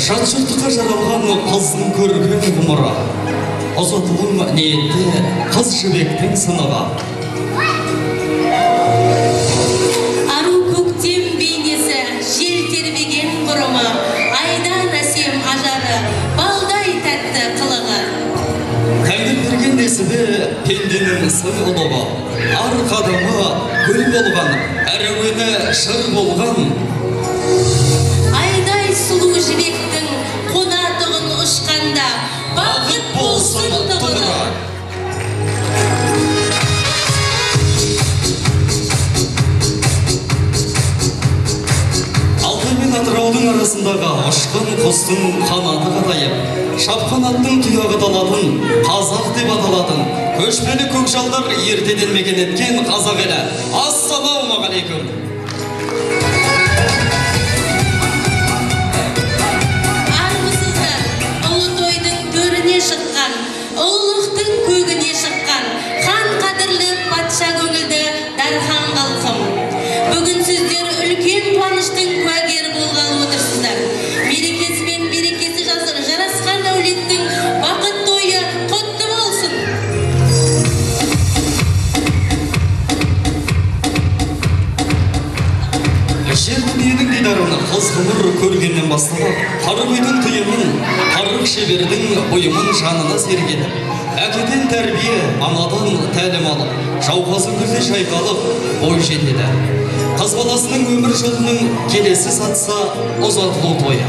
Жан-жұртқа жаралған қыздың көрген ғұмыры, ұзатылым ниетте қыз жібектің сынығы. Ару көктем бейнесі, жел тербеген бұрымы, айдан әсем ажары, балдай тәтті қылығы. Тәңір берген несібі пенденің сын ұлығы, ар қадамы гүл болған, әруені жыр болған. Айдай сұлу жібектің қонатығын ұшқанда, бақыт болсын тұғыны. Алтай мен Атыраудың арасындағы ұшқан құстың қанаты қатайып, шапқан аттың тұяғы далатын, қазақ деп аталатын, көшпелі көкжалдар ертеден мекен еткен қазақ елі. Ассалаумағалейкум. Армысыздар, ұлы тойдың төріне шыққан, ұлықтың көгіне шыққан, хан қадірлі патша көңілді дархан халқым. Бүгін сіздер үлкен қуаныштың куәгері болғалы отырсыздар. Мерекесі мен берекесі жарасқан әулеттің бақыт тойы құтты болсын. Жер дүниенің дидарына қызғымыр көргеннен басталып, қарғойдың түйімін, қарық шебердің бұйымын жанына сергеді. Әкеден тәрбие, анадан тәлім алып, жауқазын күзде шайқалып, бой жетеді. Қыз баласының өмір жолының келесі сатса ұзатылу тойы.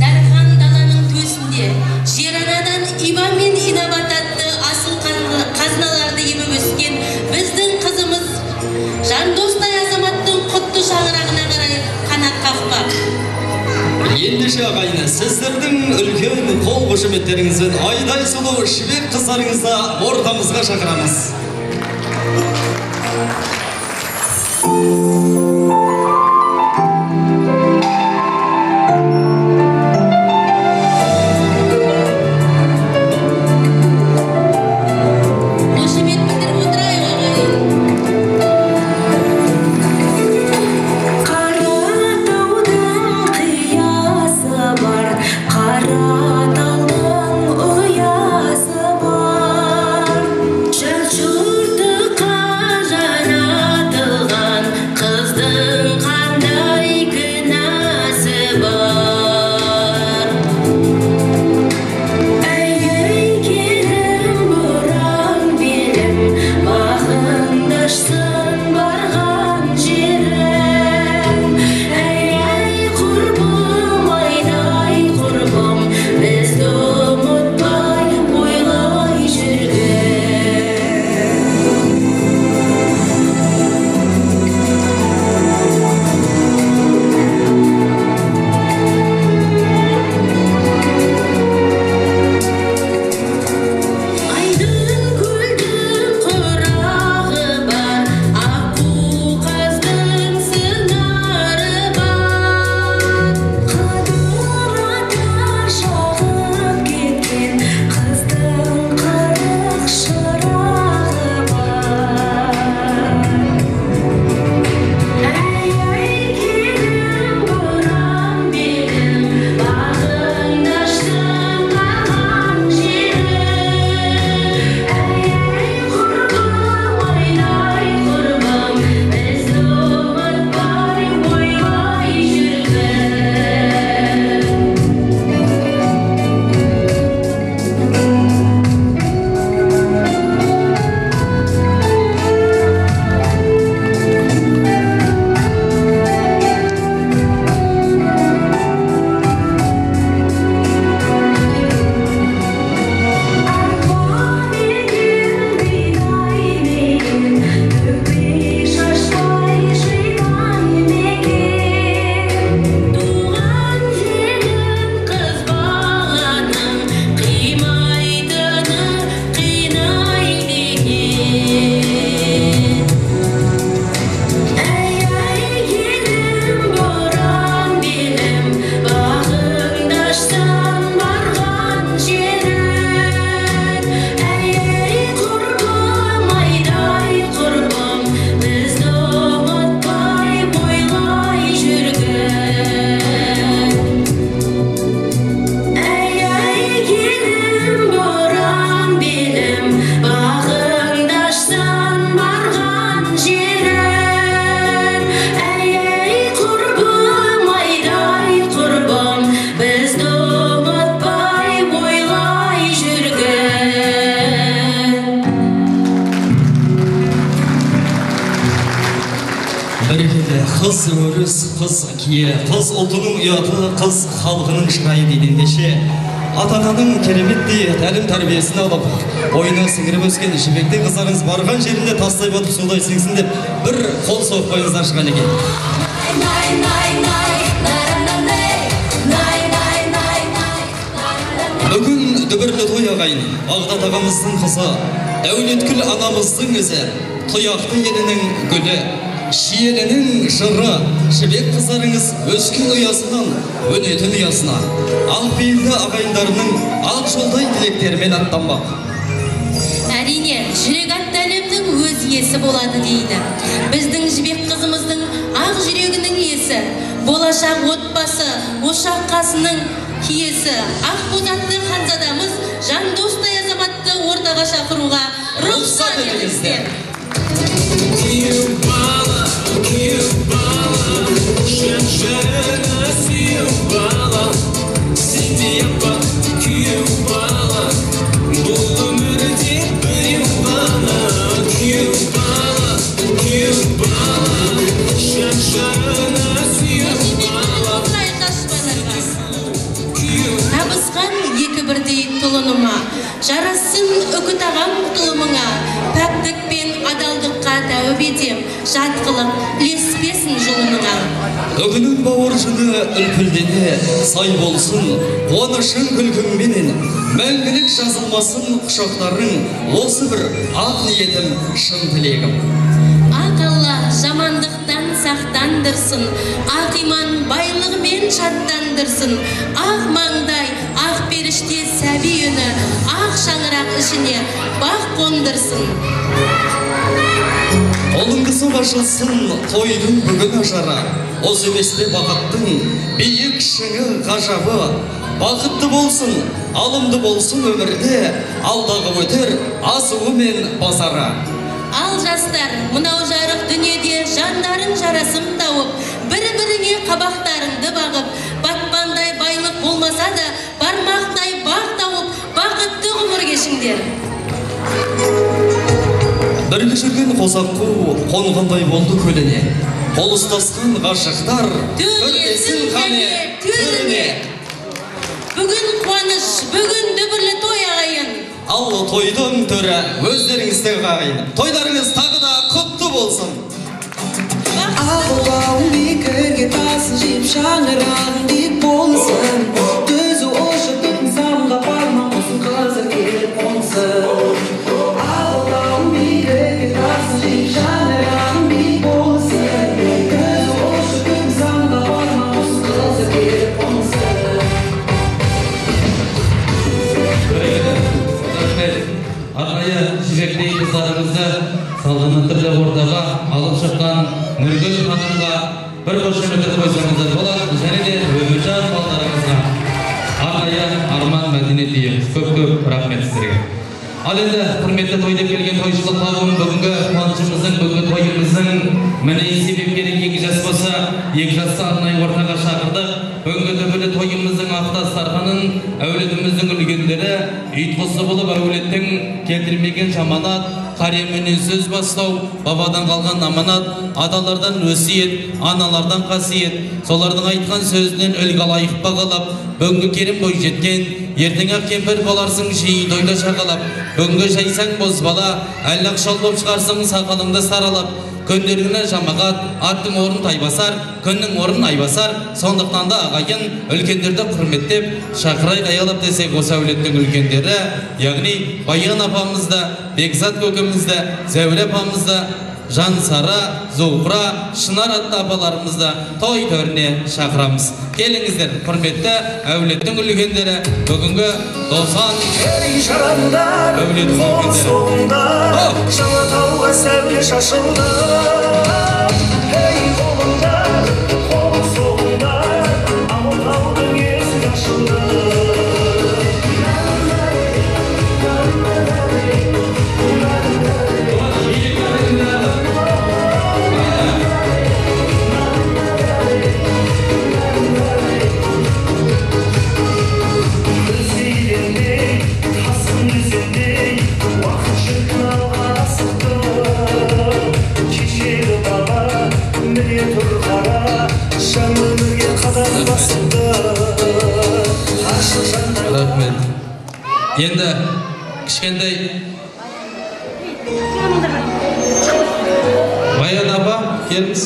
Дархан даланың төсінде, жер анадан иба мен инабат атты асыл қазыналарды еміп өскен біздің қызымыз жандостай азаматтың құтты шаңырағына қарай қанат қақпақ. Ендеше ағайыны, сіздердің үлкен қол қошеметтеріңізбен айдай сұлу шебер қыздарыңызды ортамызға шақырамыз. Қыз өріс, қыз кие, қыз ұлтының ұяты, қыз халқының шырайы дегендеше, ата-ананың кереметтей тәлім тәрбиесін алып, бойына сіңіріп өскен жібекте қыздарыңыз барған жерінде тастай батып судай сіңсін деп бір қол соқпайыңыздар шыған екен. дүбірлі той ағайын, Бағдат ағамыздың қызы, дәулеткүл анамыздың өзі, тұяқты елінің гүлі, шиелінің жыры, жібек қыздарыңыз өскен ұясынан өнетін ұясына, ақпейілді ағайындарының ақ жолдай тілектерімен аттанбақ. Әрине, жүрек атты әлемнің өз иесі болады дейді. Біздің жібек қызымыздың ақ жүрегінің иесі, болашақ отбасы, ошақ қасының киесі, ақ бозатты ханзадамыз Жандостай азаматты ортаға шақыруға рұқсат етіңіздер. Табысқан екі бірдей тұлыныма, жарасын үкіт ағам тұлымыңа, пәктік пен адалдыққа тәуіп етем, жатқылық леспесін жолыныңа. Үгінің бауыржыны үлпілдене сай болсын, қуанышын күлкіңменен, мәңгілік жазылмасын құшақтарың, осы бір ақ ниетім, шын тілегім. Ақ Алла жамандықтан сақтандырсын, ақ иман байлығымен шаттандырсын, ақ маңдай, ақ періште сәби үні, ақ шаңырақ ішіне бақ қондырсын. Қолыңғысы башылсын тойдың бүгін ажары, осы еместе бақыттың биік шыңы ғажабы, бақытты болсын, алымды болсын өмірде, алдағы өтер асуы мен базары. Ал жастар, мынау жарық дүниеде жандарын жарасым тауып, бір-біріңе қабақтарыңды бағып, батпандай байлық болмаса да, бармақтай бақ тауып, бақытты ғұмыр кешіңдер. Бірге жүрген қосаққу қонғандай болды көліне, қол ұстасқан ғашықтар Түресін қане, түріне. Бүгін қуаныш, бүгін дүбірлі той ағайын. Ал тойдың түрі өздеріңізде ағайын. Тойларыңыз тағы да құтты болсын. Ағылауын бекерге тасын жеп шаңырағын бек болсын. Төзі ұшып түтін самға барма құсын қазір келіп қонсын. Ағылауын бекерге тасын жеп шаңырағын бек болсын. Төзі ұшып түтін самға барма құсын қазір келіп қонсын. Арнайы жібектей қыздарымызды салтанатты ортаға алып шыққан Нұргүл ханымға бір қошемет қойсаңыздар болады, және де өміржан балаларымызға арнайы Арман Мәдинетиев көп рахмет сіздерге. Ал енді құрметті той деп келген тойшылық қауым, бүгінгі қуанышымыздың, бүгінгі тойымыздың міне себепкері екі жас болса, екі жасты арнайы ортаға шақырдық. Бүгінгі төбелі тойымыздың ақтас тарқанын, әулетіміздің үлгендері, ұйтқысы болып әулеттің келтірмеген жаманат, қаременен сөз бастау, бабадан қалған аманат, аталардан өсиет, аналардан қасиет, солардың айтқан сөзінен үлгі лайық бағалап, бүгінгі керім бой жеткен, ертең-ақ кемпір боларсың жиын тойда шағалап, бүгінгі жайсаң бозбала, әлі ақшал боп шығарсың сақалыңды саралап, көндеріңі жамағат, аттың орын тайбасар, күннің орын айбасар, сондықтан да ағайын үлкендерді құрметтеп, шақырай қаялап десек осы әулеттің үлкендері, яғни Байған апамызды, Бекзат көкімізді, Зәуре апамызды, Жансара, Зухра, Шынар атты апаларымызды той төріне шақырамыз. Келіңіздер, құрметті әулеттің үлкендері, бүгінгі 90 әулеттің үлкендері. Жаңа тауға сәуле шашылды, ей қолыңдар, қолың соғыңдар, амыл таудың есік ашылды. Рахмет. Енді кішкентай Баян апа, келіңіз.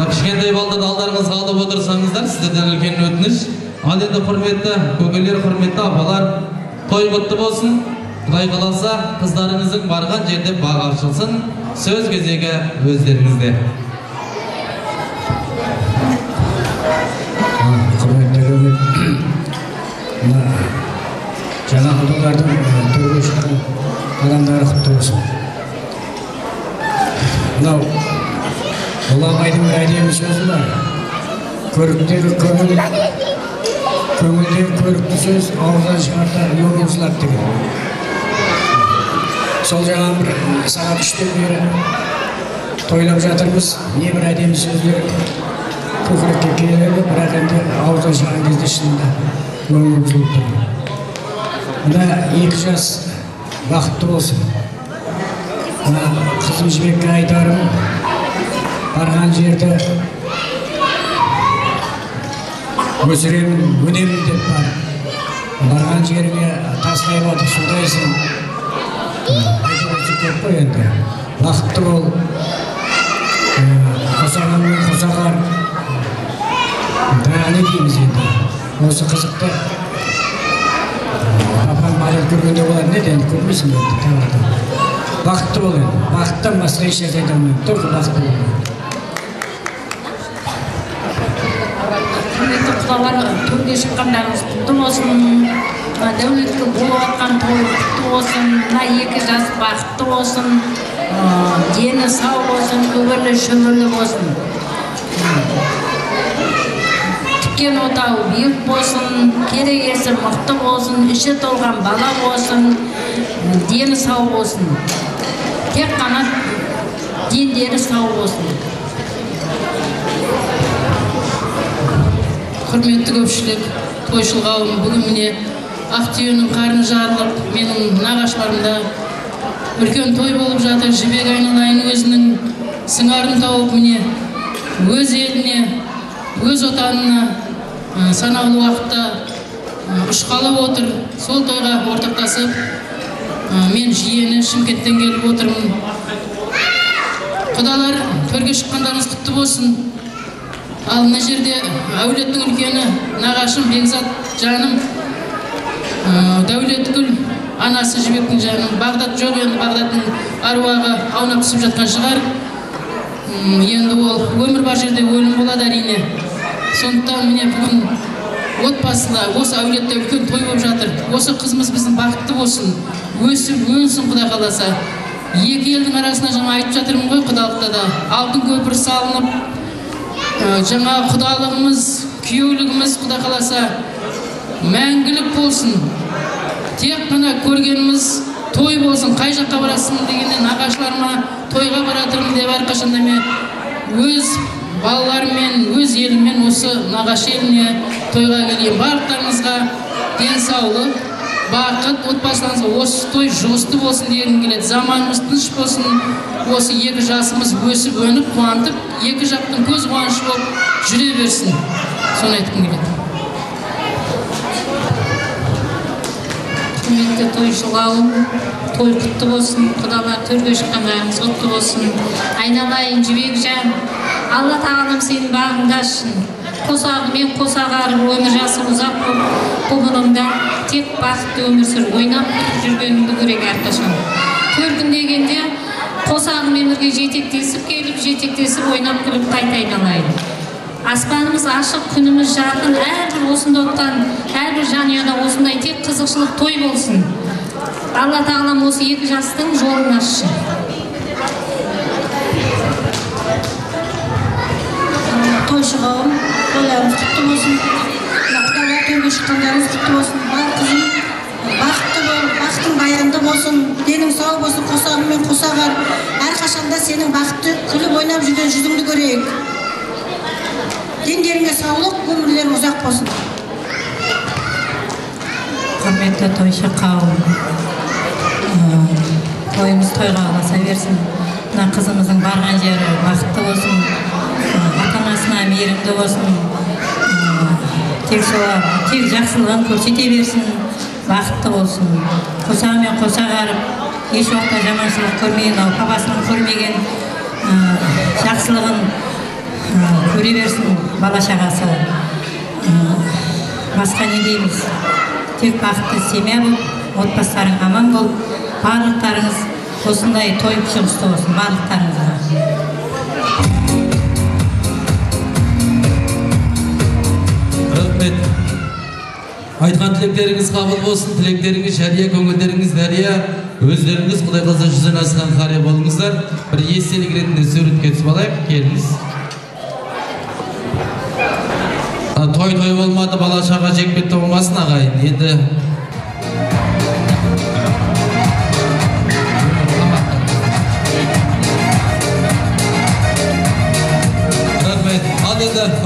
Кішкентай балды алдарыңызға алып отырсаңыздар, сіздерден үлкен өтініш. Ал енді құрметті көкелер, құрметті апалар, той құтты болсын. Құдай қаласа, қыздарыңыздың барған жерде бағы ашылсын. Сөз кезегі өздеріңізде. Құрметті көкел, жаңа құдалардың төрге шыққан адамдары құтты болсын. Мынау Ұлы Абайдың әдемі сөзі бар. Көріктегі көңіл, көңілдегі көрікті сөз ауыздан шығарда ел қосылады деген. Сол жаңа бір сағат 3-тен бері тойлап жатырмыз. Не бір әдемі сөздер көкірекке келеді, бірақ енді ауыздан шығарған кезде шынында көңіл қосылып тұр. Мына 2 жас бақытты болсын. Мына қызым Жібекке айтарым, барған жерде өсіремін, өнемін деп бар. Барған жерге тастай батып судайсың. Айтып көп қой енді. Бақытты бол. Қосағанмен қосағар. Не дейміз енді. Осы қызықты папам барып көргенде болады. Не дейді? Көрмейсің бе? Бақытты бол енді. Бақыттан басқа еш нәрсе айта алмаймын. Только бақытты бол. Құдалар төрге шыққандарыңыз құтты болсын. Дәулетті болып атқан той құтты болсын. Мына 2 жас бақытты болсын. Дені сау болсын, көбірлі шөбірлі болсын. Тіккен отау биік болсын, керегесі мықты болсын, іші толған бала болсын, дені сау болсын. Тек қана дендері сау болсын. Құрметті көпшілік, тойшыл қауым, бүгін міне Ақтүйенің қарны жарылып, менің нағашыларымда үлкен той болып жатыр. Жібек айналайын өзінің сыңарын тауып, міне өз еліне, өз отанына санаулы уақытта ұшқалы отыр. Сол тойға ортақтасып, мен жиені Шымкенттен келіп отырмын. Құдалар, төрге шыққандарыңыз құтты болсын. Ал мына жерде әулеттің үлкені нағашым Бекзат жаным, Дәулеткүл анасы Жібектің жаным. Бағдат жоқ, енді Бағдаттың аруағы аунап түсіп жатқан шығар. Енді ол өмір бар жерде өлім болады әрине. Сондықтан міне бүгін отбасыда осы әулетте үлкен той болып жатыр. Осы қызымыз біздің бақытты болсын, өсіп өнсін Құдай қаласа. 2 елдің арасында жаңа айтып жатырмын ғой, құдалықта да алтын көпір салынып, жаңа құдалығымыз, күйеулігіміз Құдай қаласа мәңгілік болсын. Тек қана көргеніміз той болсын. Қай жаққа барасың дегенде нағашыларыма тойға баратырмын деп әрқашанда мен өз балаларыммен, өз еліммен осы нағашы еліне тойға келейін. Барлықтарыңызға денсаулық, бақыт, отбасыларыңызға осы той жұғысты болсын дегім келеді. Заманымыз тыныш болсын. Осы 2 жасымыз өсіп, өніп, қуантып, 2 жақтың көз қуанышы болып жүре берсін. Соны айтқым келеді. Құрметті тойшыл қауым, той құтты болсын. Құдалар, төрге шыққандарыңыз құтты болсын. Айналайын Жібекжан, Алла тағалам сенің бағыңды ашсын. Қосағымен қосағарып, өмір жасы ұзақ болып, ғұмырыңда тек бақытты өмір сүр, ойнап жүргеніңді көрейік әрқашан. Көргін дегенде қосағымен бірге жетектесіп келіп, жетектесіп ойнап күліп қайта айналайын. Аспанымыз ашық, күніміз жарқын, әрбір осында отқан, әрбір жанұяда осындай тек қызықшылық той болсын. Алла тағалам осы 2 жастың жолын ашсын. Тойшы қауым, тойларыңыз құтты болсын. Құдалар, төрге шыққандарыңыз құтты болсын. Бар қызым, бақытты бол, бақытың баянды болсын, денің сау болсын, қосағымен қосағар. Әрқашанда сенің бақытты күліп ойнап жүрген жүзіңді көрейік. Дендеріңе саулық, өмірлерің ұзақ болсын. Құрметті тойшы қауым, тойымыз тойға аласа берсін. Мына қызымыздың барған жері бақытты болсын, ата-анасына мейірімді болсын, тек жақсылығын көрсете берсін, бақытты болсын. Қосағымен қосағарып, еш уақытта жаманшылық көрмеген, папасының көрмеген жақсылығын көре берсін бала шағасы. басқа не дейміз. Тек бақытты семья болып, отбасыларың аман болып, барлықтарыңыз осындай той жұмысты болсын, барлықтарыңызға. Рахмет. Айтқан тілектеріңіз қабыл болсын, тілектеріңіз жария, көңілдеріңіз дәрия, өздеріңіз Құдай қаласа жүзін асқан қария болыңыздар. Бір естелік ретінде суретке түсіп алайық, келіңіз. Той болмады, бала шаға жекпетті болмасын ағайын. Енді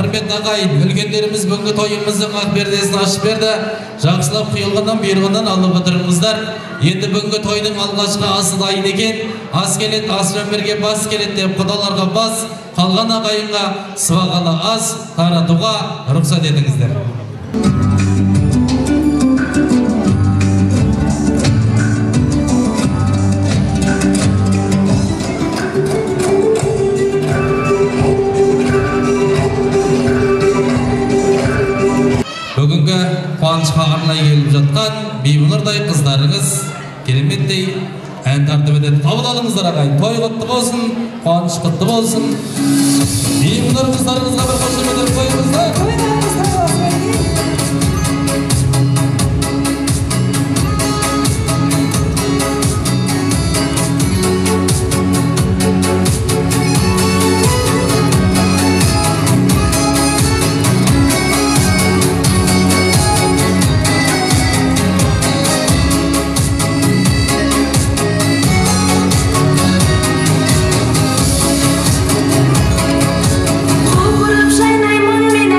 құрметті ағайын, үлкендеріміз бүгінгі тойымыздың ақ пердесін ашып берді. Жақсылап құйылғаннан бұйырғаннан алып отырыңыздар. Енді бүгінгі тойдың алғашқы асы дайын екен. Ас келеді, аспен бірге бас келеді деп құдаларға бас, қалған ағайынға сыбағалы ас таратуға рұқсат етіңіздер. Бүгінгі қуанышқа арнай келіп жатқан бейбунардай қыздарыңыз кереметтей ән тартып етеді. Қабыл алыңыздар ағайын. Той құтты болсын, қуаныш құтты болсын. Бейбунар қыздарыңызға бір қошемет қойыңыздар. Қуырып жайнаймын мен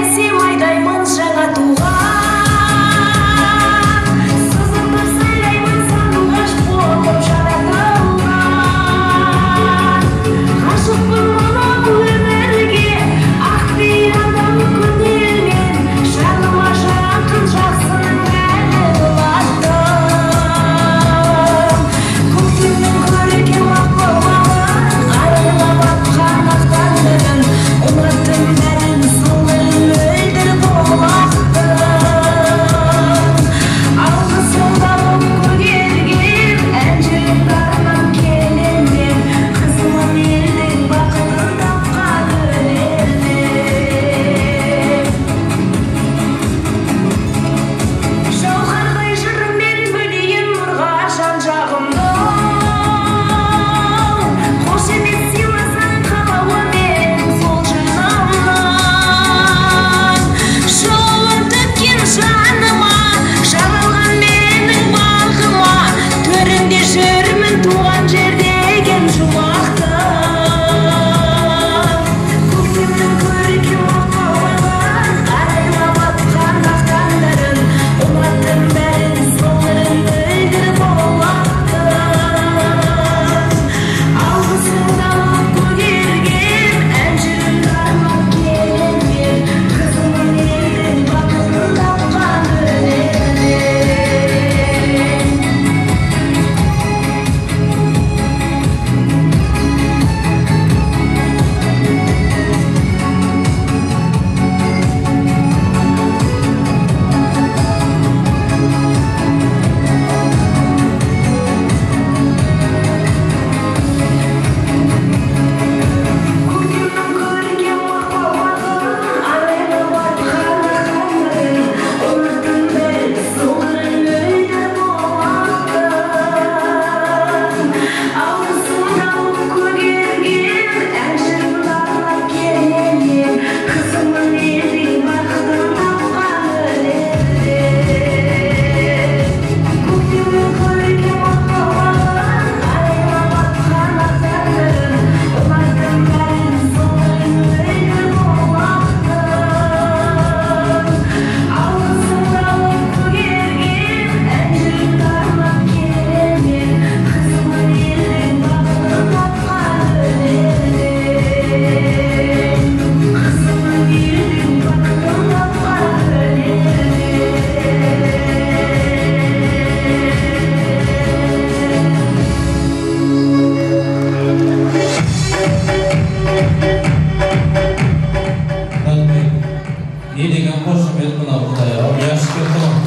не деген қошемет мынау құдай ау, яшып кетті ғой.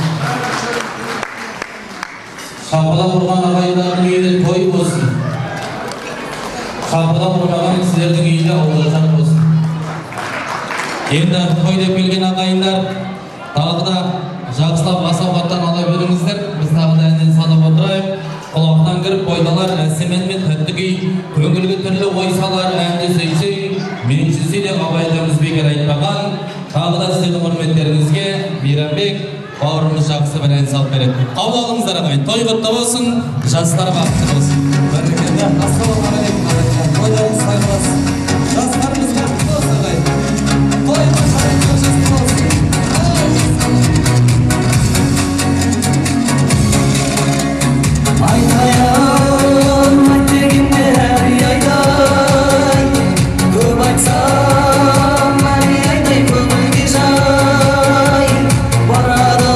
Шапыда тұрған ағайындардың үйінде той болсын. Шапыда тұрмаған сіздердің үйінде ауылжан болсын. Енді той деп келген ағайындар тағы да жақсылап ас ауқаттан ала беріңіздер. Біз тағы да әннен салып отырайық. Құлақтан кіріп бойдалар әсемен мен тәтті күй, көңілге түрлі ой салар әнді сөйсей, меншісі де абайдымыз бекер айтпаған. Тағы да сіздердің құрметтеріңізге Мейрамбек бауырымыз жақсы бір ән салып береді. Қабыл алыңыздар ағайын, той құтты болсын, жастар бақытты болсын. Бәрекелді, ассалаумағалейкум. Тойдарыңыз сәлем болсын. Жастарымыз бақытты болсын ағайын. Тойымыз жастар болсын. Айтайын, айт дегенде әри айдай, көп айтсам әри айдай көңілге жай. Барады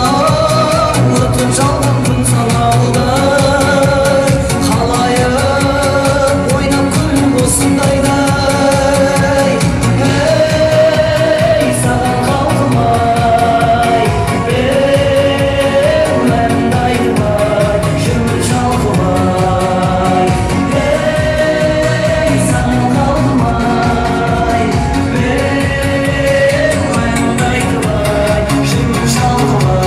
өтіп жалған күн санаулы, қалайын ойнап күліп осындайдай. Ей, саған қалқымай, өмірімді айтпай, жүрмін жалқымай. Ей, саған қалқымай, өмірімді айтпай, жүрмін жалқымай.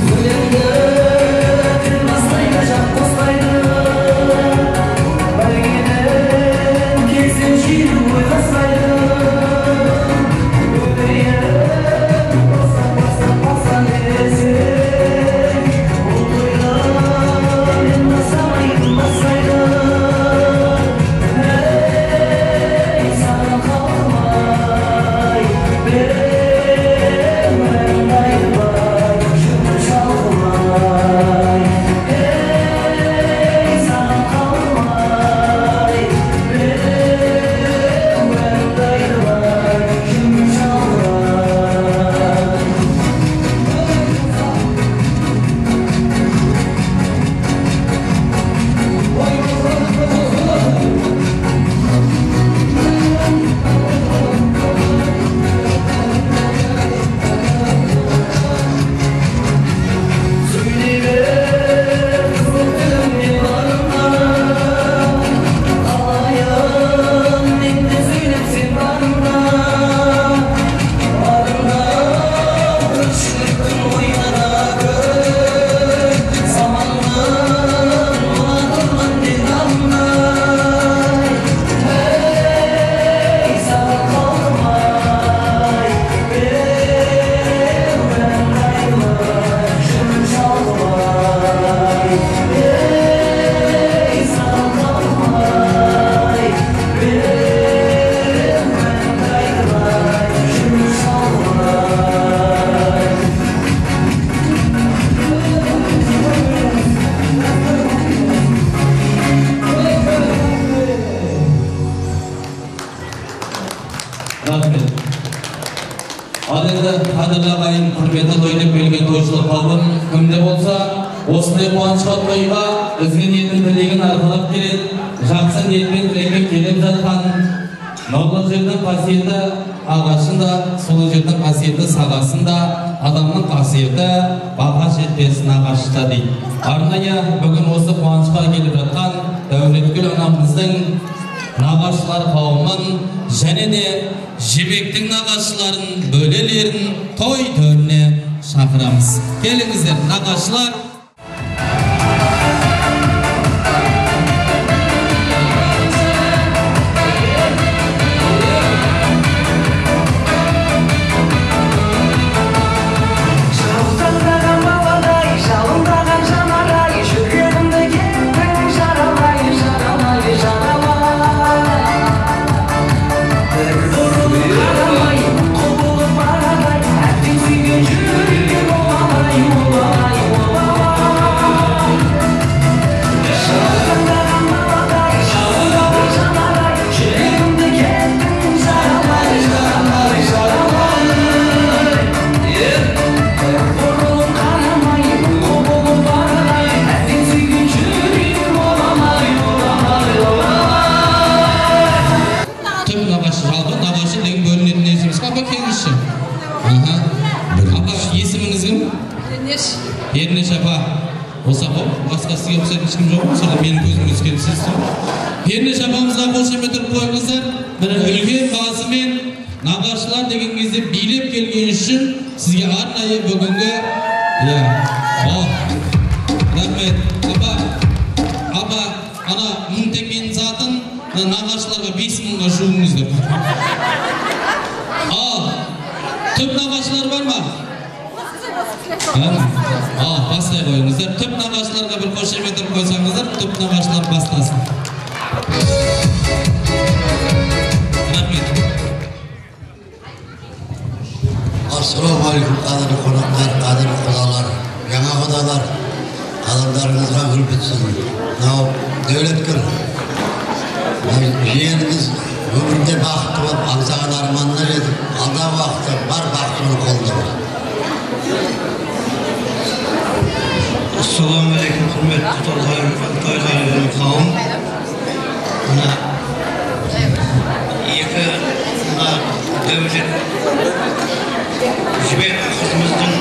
Өлеңді тіл бастайды, жақ қоспайды, бәйгенің кезін жүйрік ой қастайды. Өлейін бастап басқан десең, ол тойды мен бастамайтын бастайды. Ей, саған қалқымай, өмірімді айтпай, жүрмін жалқымай. Ей, саған қалқымай, өмірімді айтпай, жүрмін жалқымай. Сөйлей бер, қызыл тіліңде барыңа, қалайын мен де сөйлеп сен барыңа. Барыңа тіршіліктің ойнана көр, заманның ұнатылған дегенай. Ей, саған қалқымай, өмірімді айтпай, жүрмін жалқымай. Ей, саған қалқымай, өмірімді айтпай, жүрмін жалқымай. Рахмет. Ал енді қадірлі ағайын, құрметті той деп келген тойшылық қауым кімде болса, осындай қуанышқа тойға ізгі ниетін тілегін арқалап келеді. Жақсы ниетпен тілекпен келіп жатқан нұрлы жердің қасиеті ағашында, сұлу жердің қасиеті сағасында, адамның қасиеті баға жетпес нағашта дейді. Арнайы бүгін осы қуанышқа келіп жатқан Дәулеткүл анамыздың нағашылар қауымын және де жібектің нағашыларын, бөлелерін той төріне шақырамыз. Келіңіздер, нағашылар. Жалғандаған баладай, жалындаған жанарай, жүрегімді кеттің жаралай, жаралай, жаралай. Бір бұрылып қарамай, құбылып барадай, әбден сүйген жүрегім олалай, олалай, олалай. шаба болса ғой, басқа сізге ұқсайтын ешкім жоқ қой, сонда менің көзіме түскен сіз сол. Перне шапамызға қошемет ұрып қойыңыздар. Міне үлкен бағасымен нағашылар деген кезде билеп келген үшін сізге арнайы бүгінгі рахмет. Апа, ана 1000 теңгенің затын нағашыларға 5000-ға жуыңыздар. Ал, түп нағашылар бар ма? Бастай қойыңыздар. Түп нағашыларға бір қошемет ұрып қойсаңыздар, түп нағашылар бастасын. Рахмет. Ассалаумағалейкум, қадірлі қонақтар, қадірлі құдалар, жаңа құдалар, адамдарыңызға гүл бітсін. Мынау Дәулеткүл, жиеніміз өмірінде бақытты болып, аңсаған арманына жетіп, алдағы уақытта бар бақытының қолында бар. Ассалаумағалейкум, құрметті тойларым қауым. Мына екі Дәулет жібек қызымыздың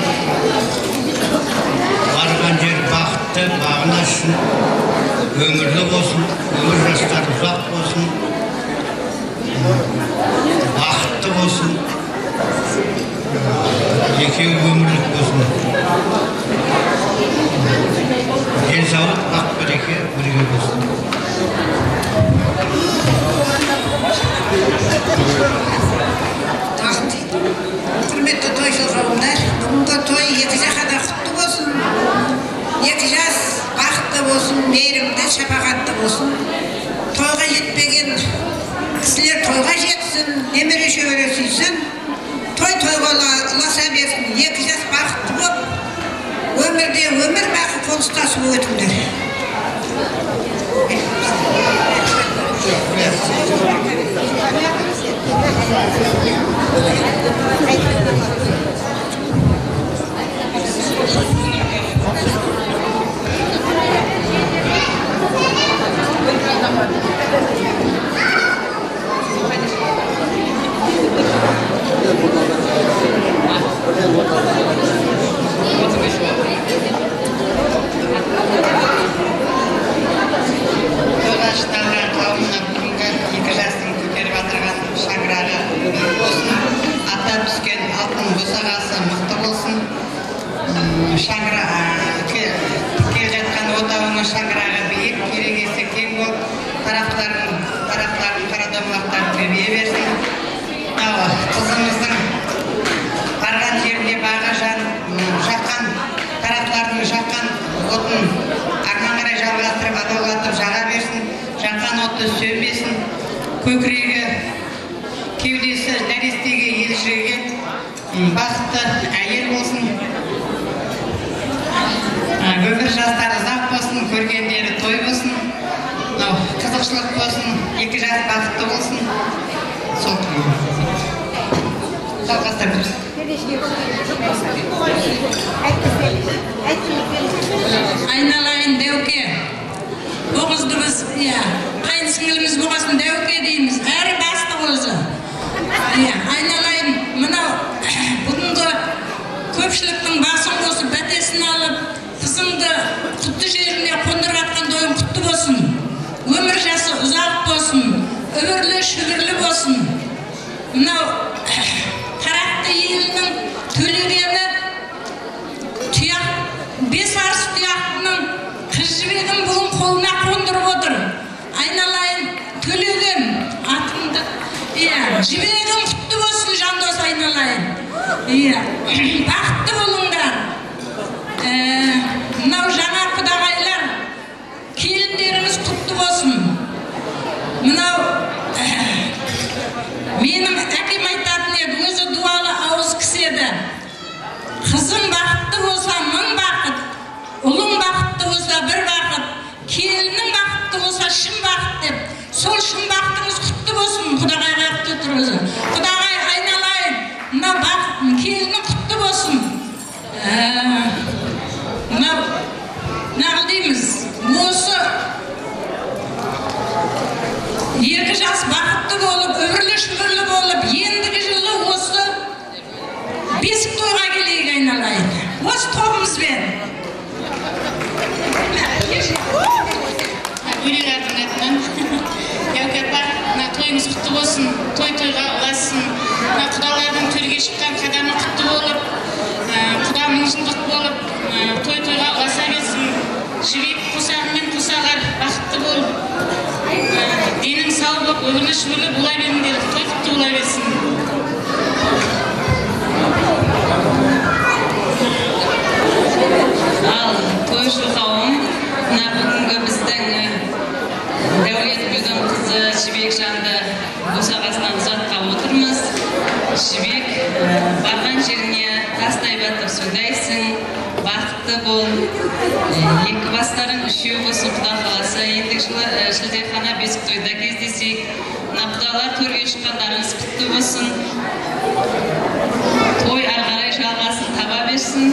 барған жер бақытты, бағына үшін өмірлі болсын, өмір жастары ұзақ болсын, бақытты болсын, екеуі өмірлік болсын. Денсаулық, бақ береке бірге болсын. Құрметті тойшыл қауымдар, бүгінгі той екі жаққа да құтты болсын, екі жас бақытты болсын, мейірімді, шапағатты болсын. Тойға жетпеген кісілер тойға жетсін, немере шөбере сүйсін, той-тойға ұласа берсін, екі жас бақытты болып, өмірде өмір бақы қоныстасып өтіңдер. Көкірегі, кеудесі, нәрестеге, елшіге бақытты әйел болсын. Өмір жастары ұзақ болсын, көргендері той болсын. Қызықшылық болсын, екі жас бақытты болсын. Сол жалғастырып жүрсін. Айналайын Дәуке. Оғызды біз, қайын сіңіліміз болғасын Дәуке дейміз. Әрі басты өзі. Айналайын, мынау бүгінгі көпшіліктің басын қосып, бәтесін алып, қызыңды құтты жеріне қондырғатқан тойың құтты болсын. Өмір жасы ұзақ болсын, өмірлі шүгірлі болсын. Мынау тарақты елінің төлегені тұяқ, 5 арыс тұяқтының қыз жібегін бүгін қолына қондырып отыр. Айналайын, төлеген атыңды, жібегің құтты болсын, жандос айналайын. Бақытты болыңдар. Мынау жаңа құдағайлар, келіндеріңіз құтты болсын. Мынау менің әкем айтатын еді, өзі дуалы ауыз кісі еді. Қызым бақытты болса, 1000 бақыт, ұлың бақытты болса, 1 бақыт, келінің бақытты болса, шын бақыт деп. Сол шын бақытыңыз құтты болсын, құдағайға құтты тұр өзі. Құдағай айналайын, мынау келінің құтты болсын. Гүлилардың атынан. Яуке апа, тойыңыз құтты болсын, той-тойға ұласын. Құдалардың төрге шыққан қадамы құтты болып, құда мың-жылдық болып, той-тойға ұласа берсін. Жібек қосағымен қосағар бақытты болып, денің сау болып, өмірлі шүбірлі бола беріңдер, той құтты бола берсін. Ал тойшы қауым, бүгінгі біздің Дәулетгүлдің қызы Жібек жанды босағасынан ұзатқалы отырмыз. Жібек, барған жеріне тастай батып сөйлейсің, бақытты бол. Екі бастарың үшеу болсын, құда қаласа. Ендік жылы шілдехана бесік тойда кездесек. Құдалар төрге шыққандарыңыз құтты болсын. Той ары қарай жалғасын таба берсін.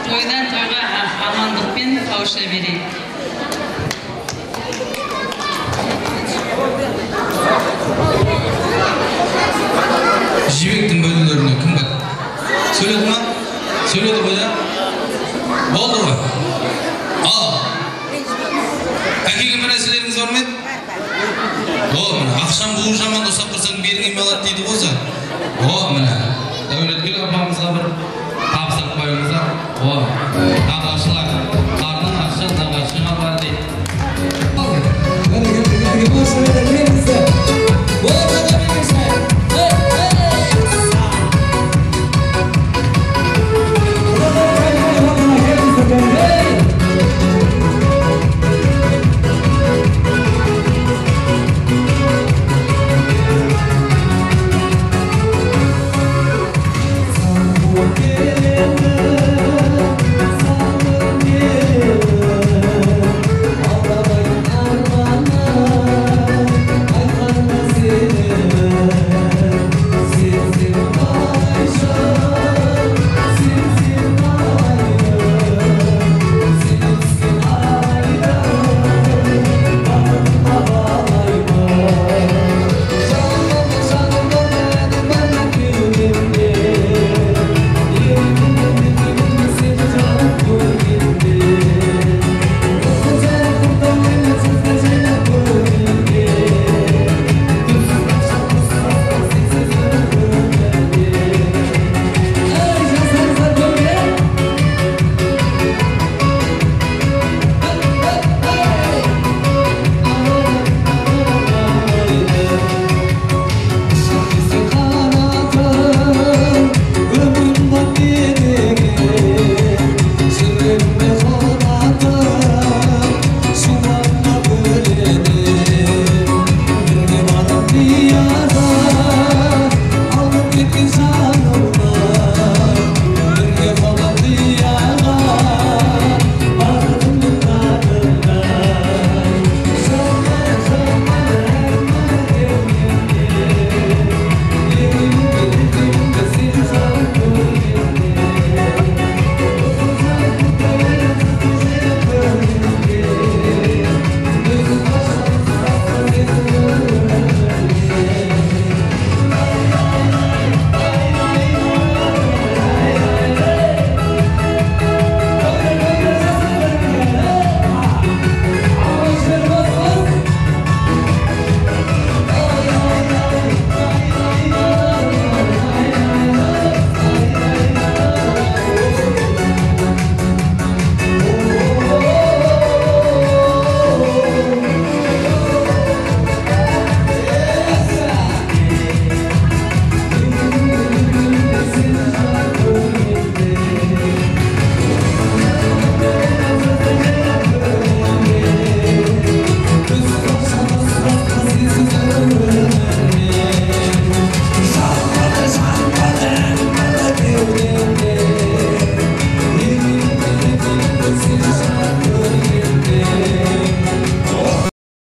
Тойдан тойға амандықпен қауыша берейік. Жібектің бөлімдеріне кім бар? Сөйледі ма? Сөйледі ғой, болды ғой.